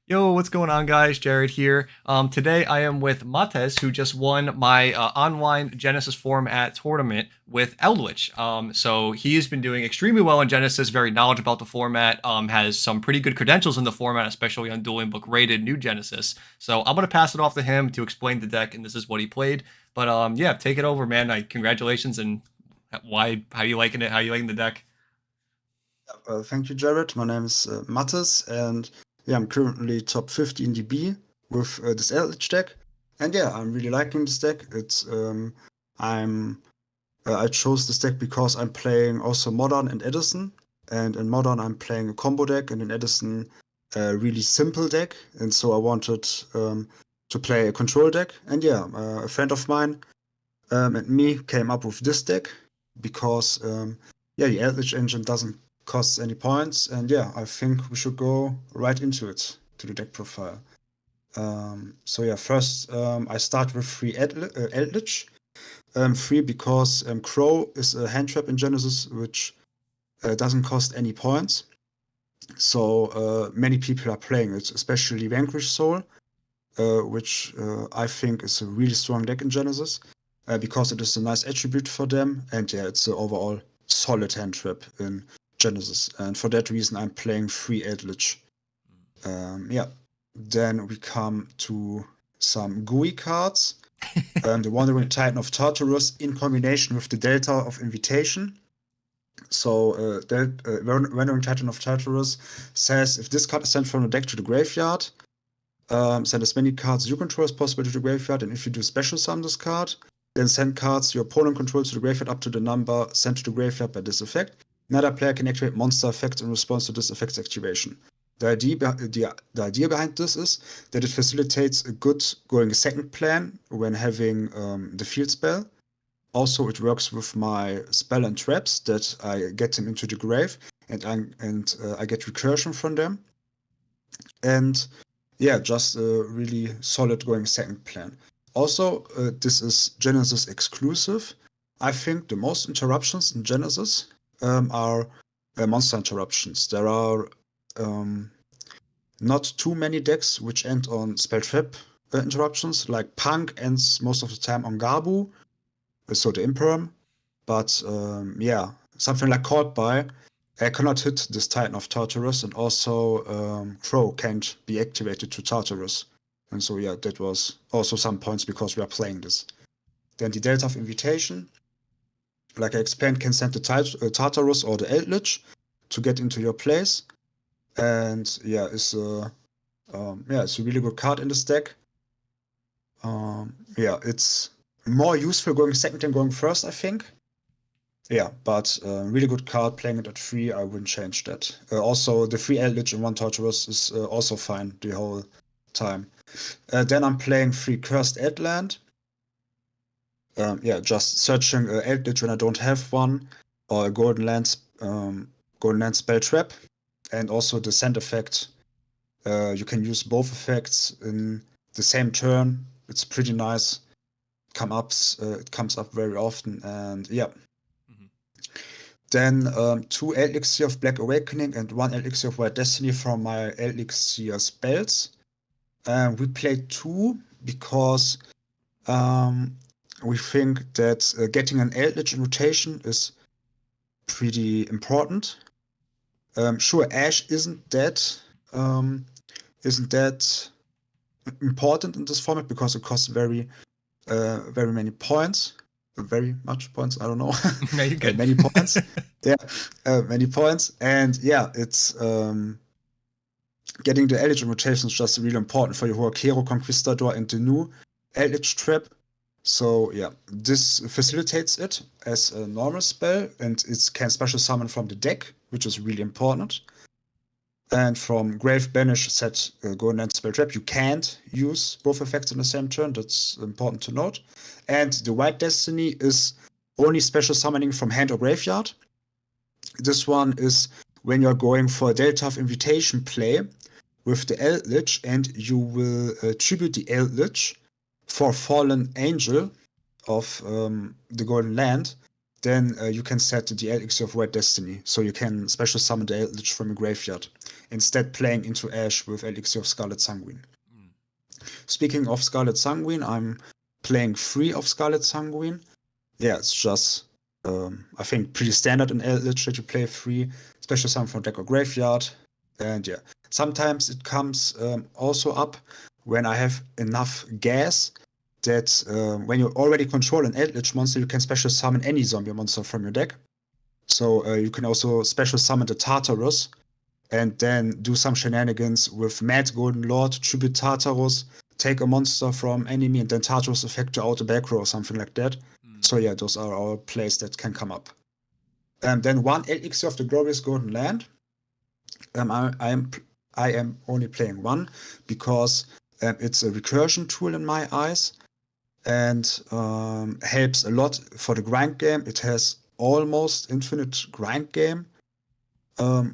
Yo, what's going on, guys? Jared here. Today I am with Mattes'S, who just won my online Genesys format tournament with Eldlich. So he's been doing extremely well in Genesys, very knowledgeable about the format, has some pretty good credentials in the format, especially on Dueling Book rated new Genesys. So I'm gonna pass it off to him to explain the deck, and this is what he played. But yeah, take it over, man. Congratulations, and why? How you liking it? How you liking the deck? Thank you, Jared. My name is Mattes, and yeah, I'm currently top 50 in DB with this Eldlich deck. And yeah, I'm really liking this deck. I'm I chose this deck because I'm playing also Modern and Edison, and in Modern I'm playing a combo deck, and in Edison a really simple deck. And so I wanted to play a control deck. And yeah, a friend of mine and me came up with this deck because yeah, the Eldritch engine doesn't cost any points, and yeah, I think we should go right into it to the deck profile. So yeah, first I start with three Eldritch. Three because Crow is a hand trap in Genesis, which doesn't cost any points. So many people are playing it, especially Vanquish Soul, which I think is a really strong deck in Genesis because it is a nice attribute for them, and yeah, it's an overall solid hand trap in Genesis. And for that reason, I'm playing three Eldlich. Yeah, then we come to some GUI cards. The Wandering Titan of Tartarus in combination with the Delta of Invitation. So, Wandering Titan of Tartarus says if this card is sent from the deck to the graveyard, send as many cards you control as possible to the graveyard, and if you do special summon this card, then send cards your opponent controls to the graveyard up to the number sent to the graveyard by this effect. Another player can activate monster effects in response to this effect's activation. The idea behind this is that it facilitates a good going second plan when having the field spell. Also, it works with my spell and traps that I get them into the grave, and I get recursion from them. And yeah, just a really solid going second plan. Also, this is Genesis exclusive. I think the most interruptions in Genesis are monster interruptions. There are not too many decks which end on spell trap interruptions, like Punk ends most of the time on Garbu, so the Imperm. But yeah, something like Caught By cannot hit this Titan of Tartarus, and also Crow can't be activated to Tartarus. And so yeah, that was also some points because we are playing this. Then the Delta of Invitation, like I explained, can send the Tartarus or the Eldlich to get into your place. And yeah, it's a really good card in this deck. Yeah, it's more useful going second than going first, I think. Yeah, but really good card. Playing it at 3, I wouldn't change that. Also, the 3 Eldritch and 1 Torturous is also fine the whole time. Then I'm playing 3 Cursed Edland. Yeah, just searching Eldritch when I don't have one, or a Golden Land spell trap, and also the send effect. You can use both effects in the same turn. It's pretty nice. It comes up very often, and yeah. Mhm. Then 2 Eldlixir of Black Awakening and 1 Eldlixir of White Destiny from my Eldlixir spells. We played 2 because um, we think that getting an Eldritch in rotation is pretty important. Sure, Ash isn't that important in this format because it costs very many points. Very much points, I don't know. No, you're good. Many points. Yeah, many points. And yeah, it's getting the Eldritch rotation is just really important for your Hero Conquistador and the new Eldritch trap. So yeah, this facilitates it as a normal spell, and it can special summon from the deck, which is really important. And from Grave Banish set Golden Land spell trap, you can't use both effects in the same turn. That's important to note. And the White Destiny is only special summoning from hand or graveyard. This one is when you're going for a Delta of Invitation play with the Eldlich, and you will tribute the Eldlich for Fallen Angel of the Golden Land. Then you can set the Eldlixir of White Destiny, so you can special summon the Eldlich from a graveyard. instead playing into Ash with Elixir of Scarlet Sanguine. Speaking of Scarlet Sanguine, I'm playing 3 of Scarlet Sanguine. Yeah, it's just, I think, pretty standard in Eldlich that you play 3 special summon from deck or graveyard. And yeah, sometimes it comes also up when I have enough gas that when you already control an Eldlich monster, you can special summon any zombie monster from your deck. So you can also special summon the Tartarus and then do some shenanigans with Mad Golden Lord, tribute Tartarus, take a monster from enemy, and then Tartarus affect you out the back row or something like that. So yeah, those are all plays that can come up. Then 1 Eldlixir of the Glorious Golden Land. I am only playing 1 because it's a recursion tool in my eyes and helps a lot for the grind game. It has almost infinite grind game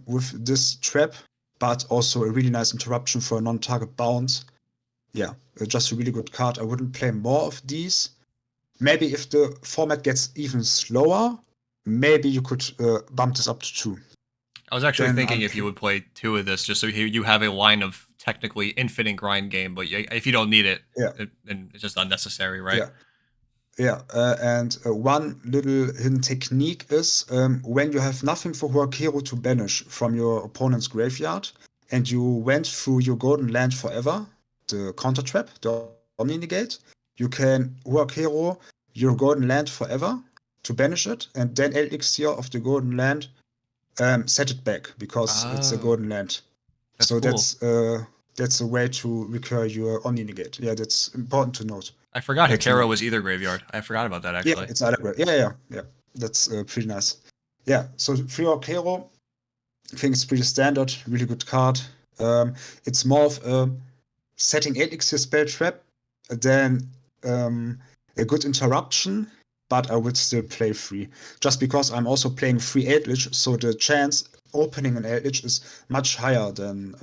with this trap, but also a really nice interruption for a non-target bounce. Yeah, just a really good card. I wouldn't play more of these. Maybe if the format gets even slower, maybe you could bump this up to 2. I was actually Then thinking if you would play 2 of this, just so you have a line of technically infinite grind game, but if you don't need it, yeah, then it's just unnecessary, right? Yeah, and one little hidden technique is when you have nothing for Huarkero to banish from your opponent's graveyard, and you went through your Golden Land Forever, the counter trap, the Omni Negate, you can Huarkero your Golden Land Forever to banish it, and then Eldlixir of the Golden Land set it back because it's a Golden Land. That's so cool. that's a way to recur your Omni Negate. Yeah, that's important to note. I forgot Hikaro was either graveyard. I forgot about that actually. Yeah, it's either graveyard. Yeah. That's pretty nice. Yeah, so 3 Hikaro, I think it's pretty standard, really good card. It's more of setting Elixir spell trap than a good interruption, but I would still play 3. Just because I'm also playing 3 Eldlich, so the chance opening an Eldlich is much higher than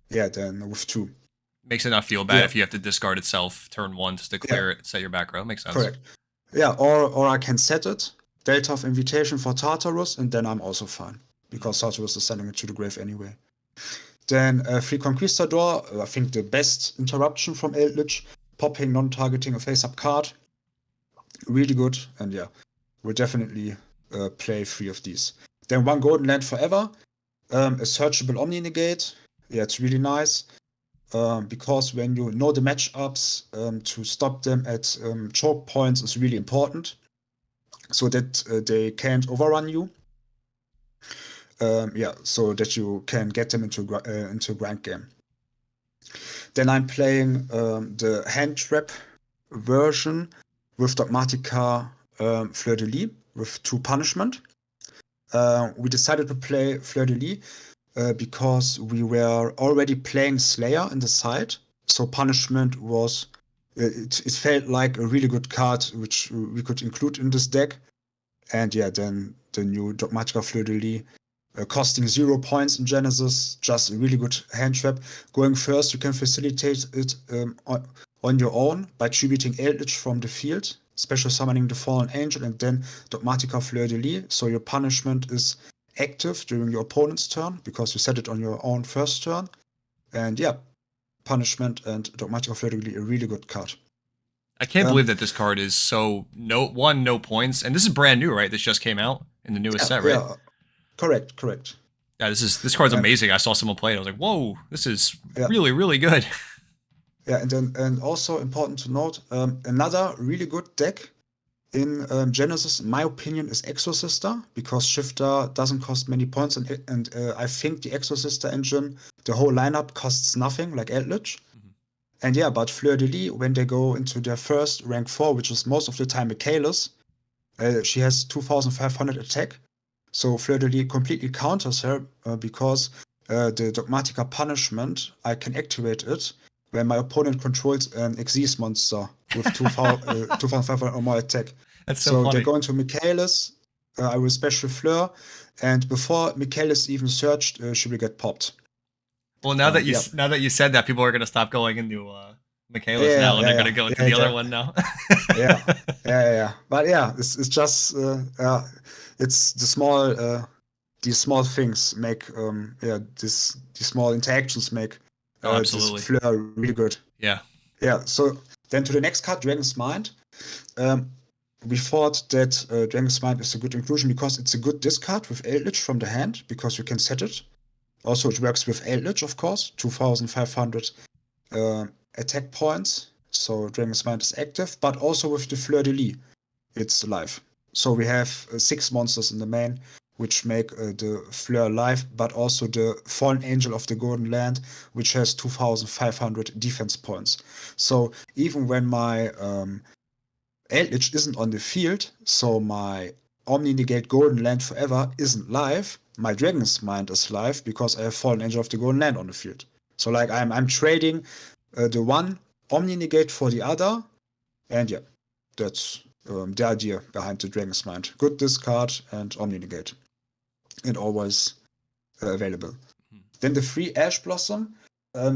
than with 2. Makes it not feel bad if you have to discard itself turn 1 just to clear it, set your back row. Makes sense. Correct. Yeah, or I can set it, Delta of Invitation for Tartarus, and then I'm also fine. Because Tartarus is sending it to the grave anyway. Then 3 Conquistador, I think the best interruption from Eldlich, popping, non-targeting a face-up card. Really good, and yeah, we'll definitely play 3 of these. Then 1 Golden Land Forever, a searchable Omni Negate. Yeah, it's really nice. Because when you know the matchups, to stop them at choke points is really important, so that they can't overrun you. So that you can get them into grind game. Then I'm playing the hand trap version with Dogmatika Fleur de Lis with 2 punishment. We decided to play Fleur de Lis because we were already playing Slayer in the side, so punishment was it felt like a really good card which we could include in this deck. And yeah, then the new Dogmatika Fleur de Lis, costing 0 points in Genesys, just a really good hand trap. Going first, you can facilitate it on your own by tributing Eldlich from the field, special summoning the Fallen Angel, and then Dogmatika Fleur de Lis, so your punishment is active during your opponent's turn because you set it on your own first turn. And yeah, punishment and Dogmatika Fleur de Lis, a really good card. I can't believe that this card is so no points, and this is brand new, right? This just came out in the newest set, right? Yeah, correct. Yeah, this card's amazing. I saw someone play it. I was like, whoa, this is really, really good. Yeah, and also important to note, another really good deck in Genesys, in my opinion, is Exorcister, because Shifter doesn't cost many points, and I think the Exorcister engine, the whole lineup costs nothing, like Eldlich. And yeah, but Fleur de Lis, when they go into their first rank 4, which is most of the time Michaelis, she has 2,500 attack. So Fleur de Lis completely counters her because the Dogmatika punishment, I can activate it when my opponent controls an Xyz monster with 2,500 or more attack. That's so funny. They go into Michaelis, I will special Fleur, and before Michaelis even searched, she will get popped. Well, now that you said that, people are gonna stop going into Michaelis now, and they're gonna go into the other one now. yeah. But yeah, it's just it's the small these small things make these small interactions make Oh, this absolutely. Fleur really good. Yeah. Yeah. So then to the next card, Dragon's Mind. We thought that Dragon's Mind is a good inclusion because it's a good discard with Eldlich from the hand because you can set it. Also, it works with Eldlich, of course, 2,500 attack points. So Dragon's Mind is active, but also with the Fleur de Lis, it's live. So we have 6 monsters in the main, which make the Fleur live, but also the Fallen Angel of the Golden Land, which has 2,500 defense points. So even when my Eldlich isn't on the field, so my Omni Negate Golden Land Forever isn't live, my Dragon's Mind is live because I have Fallen Angel of the Golden Land on the field. So like I'm trading the one Omni Negate for the other, and yeah, that's the idea behind the Dragon's Mind. Good discard and Omni Negate, and always available. Then the free Ash Blossom,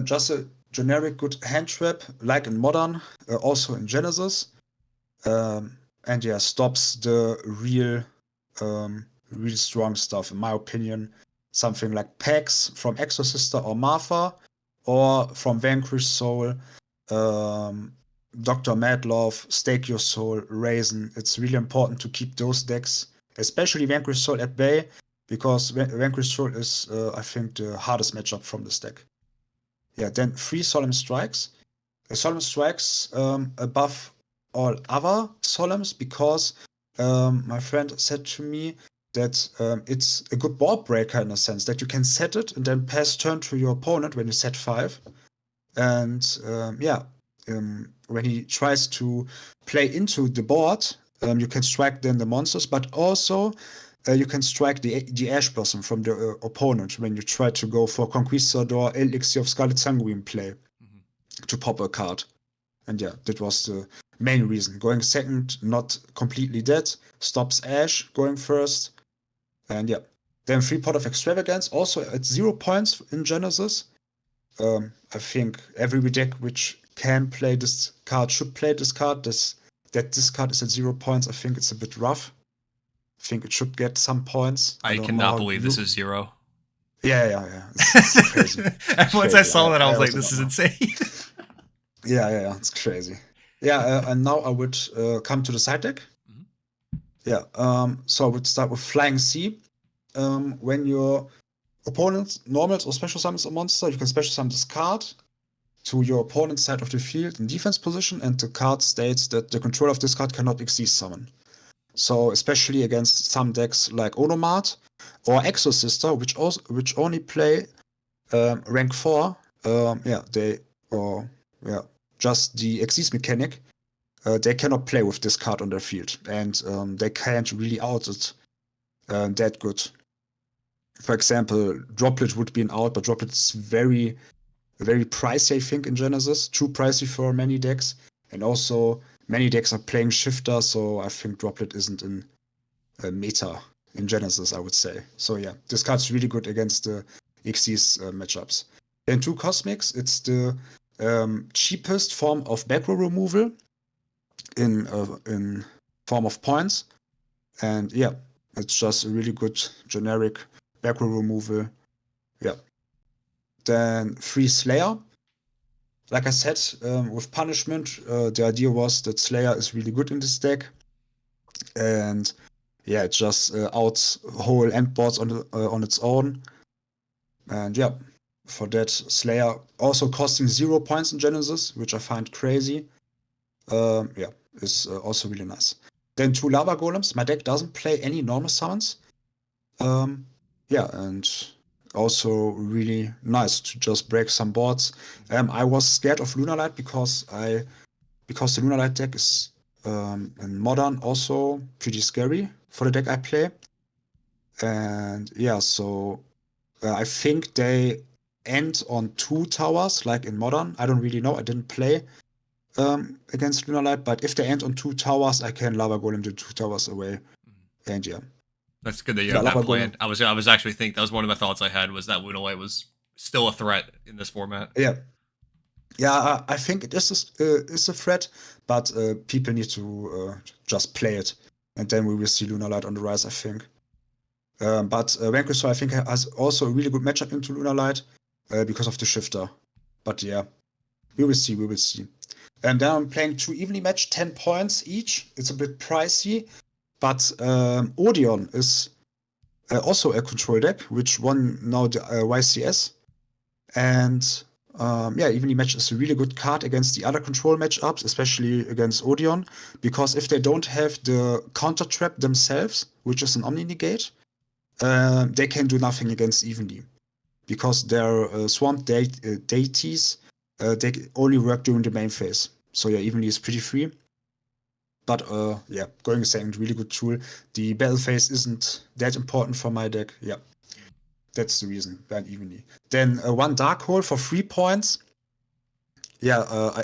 just a generic good hand trap, like in Modern, also in Genesys. And yeah, stops the real strong stuff, in my opinion. Something like Pax from Exorcister or Martha, or from Vanquish Soul, Dr. Madlove, Stake Your Soul, Raisin. It's really important to keep those decks, especially Vanquish Soul, at bay, because Vanquish Soul is, I think, the hardest matchup from this deck. Yeah, then 3 Solemn Strikes. Solemn Strikes above all other Solemns because my friend said to me that it's a good board breaker in a sense that you can set it and then pass turn to your opponent when you set 5. And when he tries to play into the board, you can strike then the monsters, but also you can strike the Ash Blossom from the opponent when you try to go for Conquistador, Eldlixir of Scarlet Sanguine play to pop a card. And yeah, that was the main reason. Going second, not completely dead, stops Ash going first. And yeah, then 3 Pot of Extravagance, also at 0 points in Genesys. I think every deck which can play this card should play this card. That this card is at 0 points, I think it's a bit rough. I think it should get some points. I don't know cannot how believe this is 0. Yeah. It's crazy. It's Once I crazy. saw that, I I was like, also this don't is know. insane. Yeah, it's crazy. Yeah, and now I would come to the side deck. Mhm. Yeah, so I would start with Flying Sea. When your opponent normals or special summons a monster, you can special summon this card to your opponent's side of the field in defense position, and the card states that the controller of this card cannot exceed summon. So especially against some decks like Onomart or Exorcister, which only play rank 4, just the Exceed mechanic, they cannot play with this card on their field, and they can't really out it that good. For example, Droplet would be an out, but Droplet is very, very pricey, I think, in Genesys. Too pricey for many decks. And also, many decks are playing Shifter, so I think Droplet isn't in meta in Genesys, I would say. So yeah, this card's really good against the Xyz matchups. Then 2 Cosmics, it's the cheapest form of back row removal in form of points. And yeah, it's just a really good generic back row removal. Yeah. Then 3 Slayer. Like I said, with Punishment, the idea was that Slayer is really good in this deck. And yeah, it just outs whole end boards on its own. And yeah, for that, Slayer also costing 0 points in Genesys, which I find crazy. Is also really nice. Then 2 Lava Golems. My deck doesn't play any normal summons. And also really nice to just break some boards. I was scared of Lunalight because the Lunalight deck is in Modern also pretty scary for the deck I play. And yeah, so I think they end on 2 towers, like in Modern. I don't really know. I didn't play against Lunalight, but if they end on 2 towers, I can Lava Golem the 2 towers away. And yeah. That's good that you Yeah, have that Lava plan. Golem. I was actually thinking that was one of the thoughts I had was that Lunalite was still a threat in this format. Yeah. Yeah, I think it is a threat, but people need to just play it, and then we will see Lunalight on the rise, I think. But Vanquish Soul, I think, has also a really good matchup into Lunar Light because of the shifter. But yeah, we will see. We will see. And then I'm playing 2 evenly matched, 10 points each. It's a bit pricey, but Odeon is also a control deck, which won now the YCS. And yeah, evenly matched is a really good card against the other control matchups, especially against Odeon, because if they don't have the counter trap themselves, which is an Omni Negate, they can do nothing against evenly. Because their swamp deities, they only work during the main phase. So yeah, evenly is pretty free. But yeah, going second, really good tool. The battle phase isn't that important for my deck. Yeah, that's the reason. Ban evenly. Then 1 Dark Hole for 3 points. Yeah,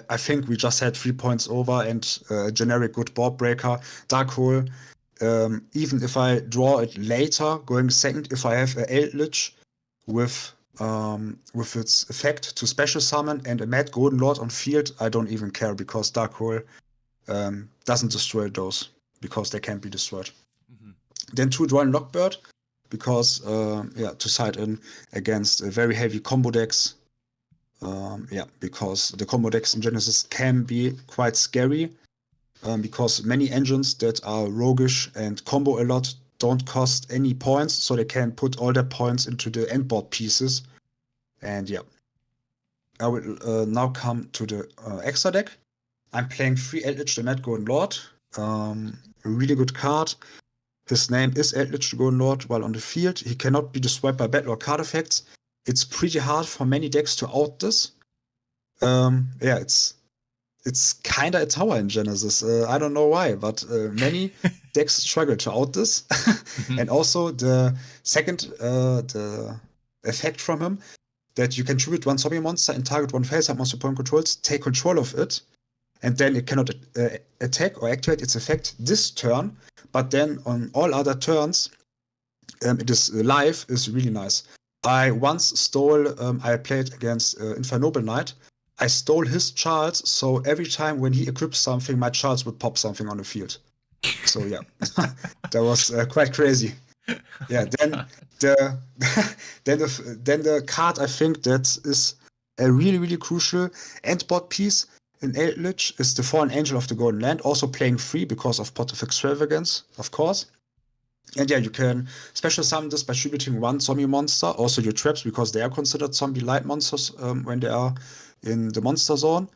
I think we just had 3 points over and generic good board breaker. Dark Hole, even if I draw it later, going second, if I have a Eldlich with its effect to special summon and a Mad Golden Lord on field, I don't even care because Dark Hole doesn't destroy those because they can't be destroyed. Mm-hmm. Then 2 Drawing Lockbird because yeah, to side in against very heavy combo decks. Yeah, because the combo decks in Genesys can be quite scary because many engines that are roguish and combo a lot don't cost any points, so they can put all their points into the endboard pieces. And yeah, I will now come to the extra deck. I'm playing 3 Eldlich the Mad Golden Lord. A really good card. His name is Eldlich the Golden Lord while on the field. He cannot be destroyed by battle or card effects. It's pretty hard for many decks to out this. Yeah, it's kinda a tower in Genesis. I don't know why, but many decks struggle to out this. Mm-hmm. And also the second the effect from him that you can tribute 1 zombie monster and target 1 face-up monster point controls, take control of it, and then it cannot attack or activate its effect this turn, but then on all other turns, it is live, is really nice. I once stole, I played against Infernoble Knight. I stole his Charles, so every time when he equips something, my Charles would pop something on the field. So yeah, that was quite crazy. Yeah, then the then the card I think that is a really crucial endboard piece in Eldlich is the Fallen Angel of the Golden Land, also playing free because of Pot of Extravagance, of course. And yeah, you can special summon this by tributing 1 zombie monster, also your traps, because they are considered zombie light monsters when they are in the monster zone.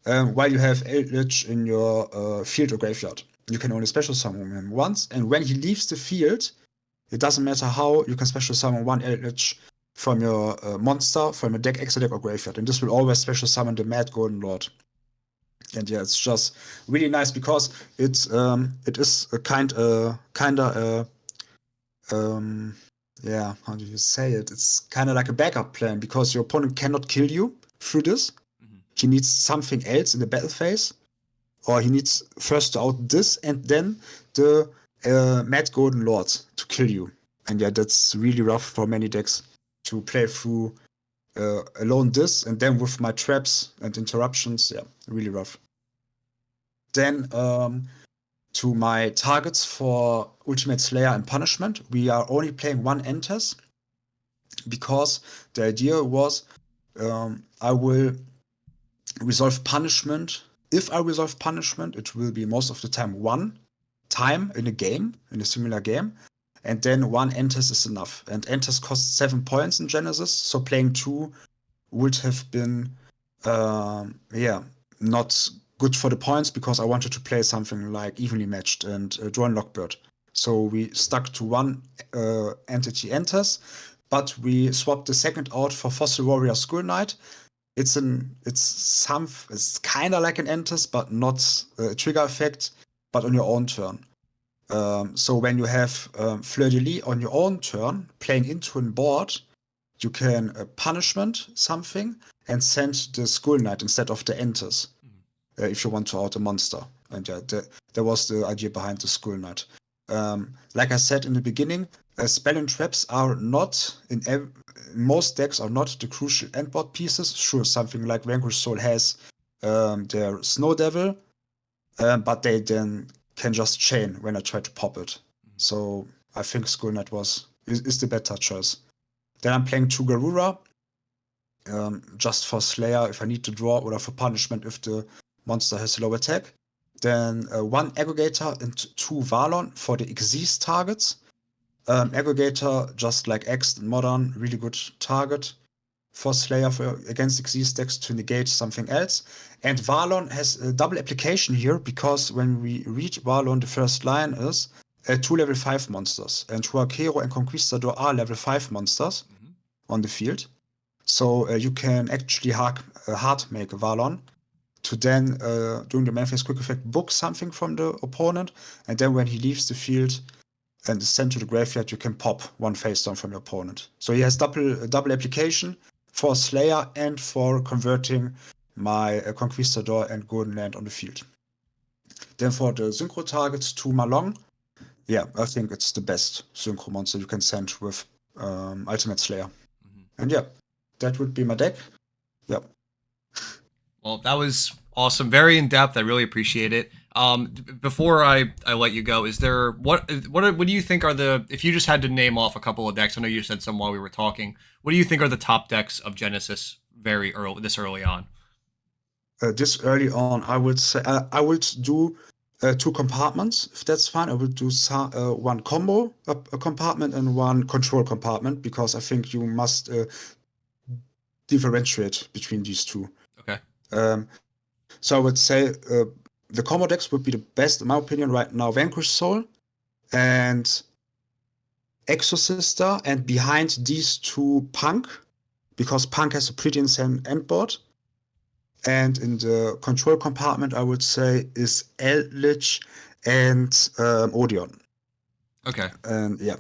While you have Eldlich in your field or graveyard. You can only special summon him once, and when he leaves the field, it doesn't matter how, you can special summon 1 Eldlich from your monster, from your deck, extra deck, or graveyard. And this will always special summon the Mad Golden Lord. And yeah, it's just really nice because it is a kinda yeah, how do you say it? It's kind of like a backup plan because your opponent cannot kill you through this. Mm-hmm. He needs something else in the battle phase, or he needs first to out this and then the Mad Golden Lord to kill you. And yeah, that's really rough for many decks to play through alone this and then with my traps and interruptions. Yeah, really rough. Then to my targets for Ultimate Slayer and Punishment, we are only playing 1 Enters because the idea was I will resolve punishment. If I resolve punishment, it will be most of the time 1 time in a game, in a similar game, and then 1 Enters is enough. And Enters cost 7 points in Genesis, so playing 2 would have been yeah, not good for the points because I wanted to play something like evenly matched and Drawn Lockbird. So we stuck to 1 entity Enters, but we swapped the second out for Fossil Warrior Skull Knight. It's kind of like an Enters, but not a trigger effect, but on your own turn. So when you have Fleur de Lis on your own turn, playing into a board, you can punishment something and send the Skull Knight instead of the Enters if you want to out a monster. And yeah, that was the idea behind the Skull Knight. Like I said in the beginning, spell and traps are not in most decks are not the crucial endboard pieces. Sure, something like Vanquish Soul has their Snow Devil, but they then can just chain when I try to pop it. So I think Skull Knight was is the better choice. Then I'm playing 2 Garura, just for Slayer if I need to draw, or for punishment if the monster has low attack. Then 1 Aggregator and 2 Valon for the Xyz targets. Aggregator, just like X in Modern, really good target for Slayer against Xyz decks to negate something else. And Valon has a double application here, because when we read Valon, the first line is 2 level 5 monsters. And Huarquero and Conquistador are level 5 monsters on the field. So you can actually hard make Valon to then, during the main phase quick effect, book something from the opponent. And then when he leaves the field and is sent to the graveyard, you can pop 1 face down from your opponent. So he has double application for Slayer and for converting my Conquistador and Golden Land on the field. Then for the synchro targets, 2 Malong. Yeah, I think it's the best synchro monster you can send with Ultimate Slayer. And yeah, that would be my deck. Yeah. Well, that was awesome. Very in depth. I really appreciate it. Before I let you go, is there what do you think are the, if you just had to name off a couple of decks? I know you said some while we were talking. What do you think are the top decks of Genesys this early on? This early on, I would say I would do 2 compartments, if that's fine. I would do 1 combo a compartment and 1 control compartment, because I think you must differentiate between these 2. Okay. So I would say the combo decks would be the best, in my opinion, right now. Vanquish Soul and Exorcister, and behind these 2 Punk, because Punk has a pretty insane end board. And in the control compartment, I would say is Eldlich and Odeon. Okay. And yeah,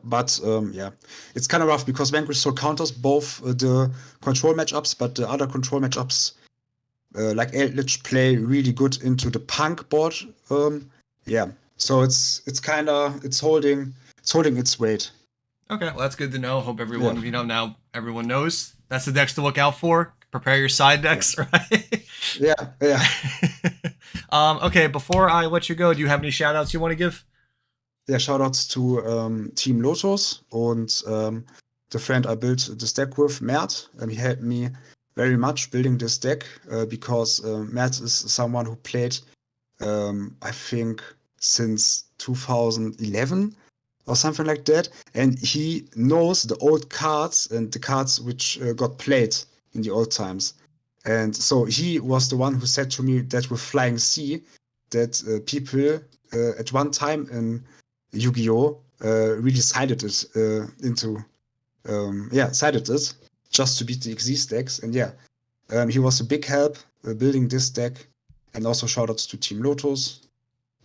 but yeah, it's kind of rough, because Vanquish Soul counters both the control matchups, but the other control matchups, like Eldlich, play really good into the Punk board. Yeah, so it's holding its weight. Okay, well, that's good to know. Hope everyone, now everyone knows that's the decks to look out for. Prepare your side decks, right? Yeah. Okay, before I let you go, do you have any shout outs you want to give? Yeah, shoutouts to Team Lotus and the friend I built this deck with, Mert. He helped me very much building this deck, because Mert is someone who played, I think, since 2011 or something like that. And he knows the old cards and the cards which got played in the old times. And so he was the one who said to me that with Flying Sea, that people at one time in Yu-Gi-Oh! Really sided it sided it just to beat the Xyz decks. And yeah, he was a big help building this deck. And also shoutouts to Team Lotus,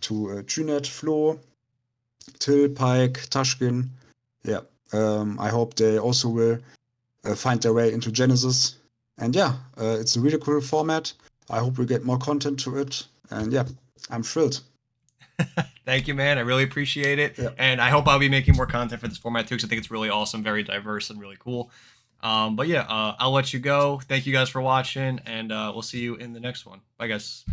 to Junet, Flo, Till, Pike, Tashkin. Yeah, I hope they also will find their way into Genesys. And yeah, it's a really cool format. I hope we get more content to it. And yeah, I'm thrilled. Thank you, man. I really appreciate it. Yeah. And I hope I'll be making more content for this format too, because I think it's really awesome, very diverse, and really cool. But yeah, I'll let you go. Thank you guys for watching, and we'll see you in the next one. Bye, guys.